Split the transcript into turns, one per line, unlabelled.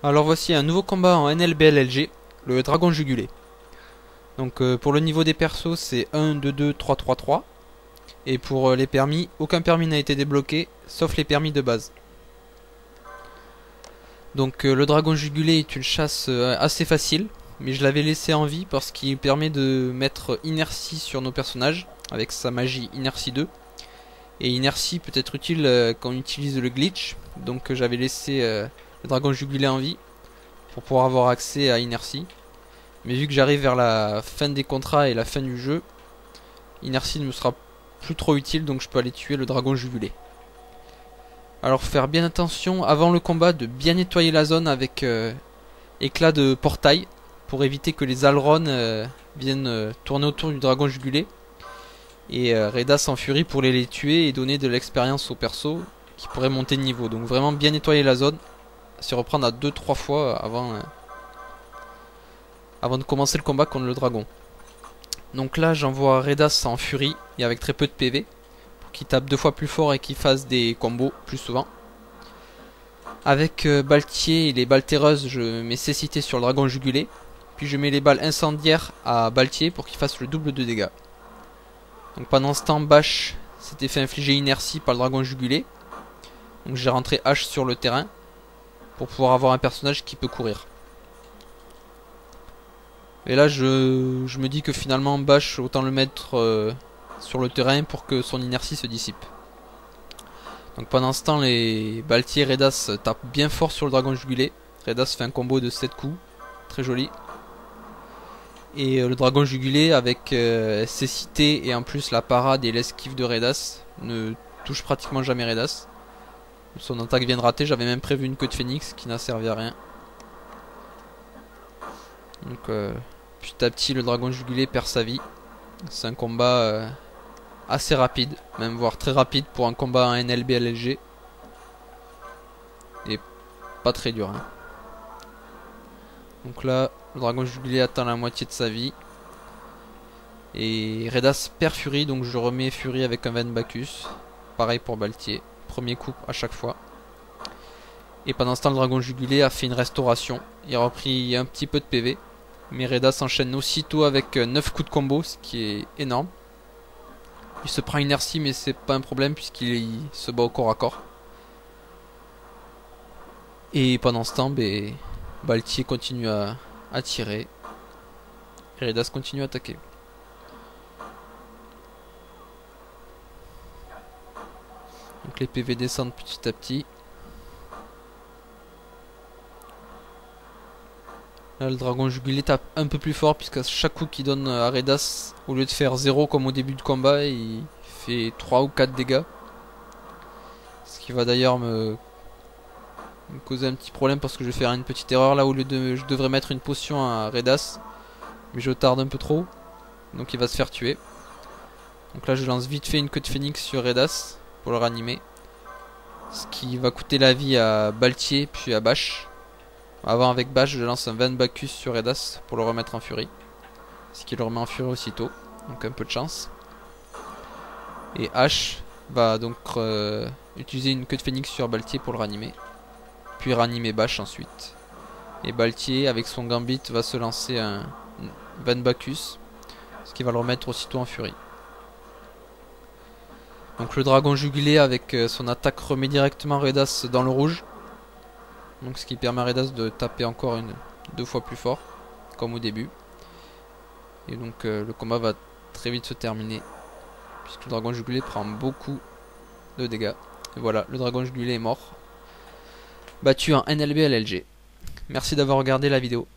Alors voici un nouveau combat en NLBLLG, le dragon jugulé. Donc pour le niveau des persos c'est 1, 2, 2, 3, 3, 3. Et pour les permis, aucun permis n'a été débloqué, sauf les permis de base. Donc le dragon jugulé est une chasse assez facile, mais je l'avais laissé en vie parce qu'il permet de mettre inertie sur nos personnages, avec sa magie inertie 2. Et inertie peut être utile quand on utilise le glitch, donc j'avais laissé le dragon jugulé en vie pour pouvoir avoir accès à inertie. Mais vu que j'arrive vers la fin des contrats et la fin du jeu, inertie ne me sera plus trop utile, donc je peux aller tuer le dragon jugulé. Alors faire bien attention avant le combat de bien nettoyer la zone avec éclat de portail pour éviter que les ailerons viennent tourner autour du dragon jugulé. Et Redas en furie pour les tuer et donner de l'expérience aux persos qui pourraient monter de niveau. Donc vraiment bien nettoyer la zone, se reprendre à 2-3 fois avant de commencer le combat contre le dragon. Donc là j'envoie Redas en furie et avec très peu de PV pour qu'il tape 2 fois plus fort et qu'il fasse des combos plus souvent. Avec Baltier et les balles terreuses, je mets cécité sur le dragon jugulé. Puis je mets les balles incendiaires à Baltier pour qu'il fasse le double de dégâts. Donc pendant ce temps, Bash s'était fait infliger inertie par le dragon jugulé. Donc j'ai rentré H sur le terrain pour pouvoir avoir un personnage qui peut courir. Et là je me dis que finalement Bash, autant le mettre sur le terrain pour que son inertie se dissipe. Donc pendant ce temps, les Baltier et Redas tapent bien fort sur le dragon jugulé. Redas fait un combo de 7 coups, très joli. Et le dragon jugulé avec cécité et en plus la parade et l'esquive de Redas ne touche pratiquement jamais Redas. Son attaque vient de rater, j'avais même prévu une queue de phénix qui n'a servi à rien. Donc petit à petit le dragon jugulé perd sa vie. C'est un combat assez rapide, même voire très rapide pour un combat en NLBLLG. Et pas très dur hein. Donc là le dragon jugulé atteint la moitié de sa vie. Et Redas perd furie, donc je remets furie avec un Van Bacchus. Pareil pour Baltier, premier coup à chaque fois. Et pendant ce temps le dragon jugulé a fait une restauration. Il a repris un petit peu de PV. Mais Redas enchaîne aussitôt avec 9 coups de combo, ce qui est énorme. Il se prend inertie mais c'est pas un problème puisqu'il se bat au corps à corps. Et pendant ce temps, Baltier continue à tirer. Et Redas continue à attaquer. Donc les PV descendent petit à petit. Là le dragon jugulé tape un peu plus fort puisqu'à chaque coup qu'il donne à Redas, au lieu de faire 0 comme au début du combat, il fait 3 ou 4 dégâts. Ce qui va d'ailleurs me causer un petit problème parce que je vais faire une petite erreur là, au lieu de je devrais mettre une potion à Redas. Mais je tarde un peu trop. Donc il va se faire tuer. Donc là je lance vite fait une queue de phénix sur Redas pour le ranimer. Ce qui va coûter la vie à Baltier puis à Bash. Avant avec Bash je lance un Van Bacchus sur Redas pour le remettre en furie. Ce qui le remet en furie aussitôt. Donc un peu de chance. Et H va donc utiliser une queue de phénix sur Baltier pour le ranimer. Puis ranimer Bash ensuite. Et Baltier avec son gambit va se lancer un Van Bacchus. Ce qui va le remettre aussitôt en furie. Donc le dragon jugulé avec son attaque remet directement Redas dans le rouge. Donc ce qui permet à Redas de taper encore 2 fois plus fort. Comme au début. Et donc le combat va très vite se terminer. Puisque le dragon jugulé prend beaucoup de dégâts. Et voilà, le dragon jugulé est mort. Battu en NLBLLG. Merci d'avoir regardé la vidéo.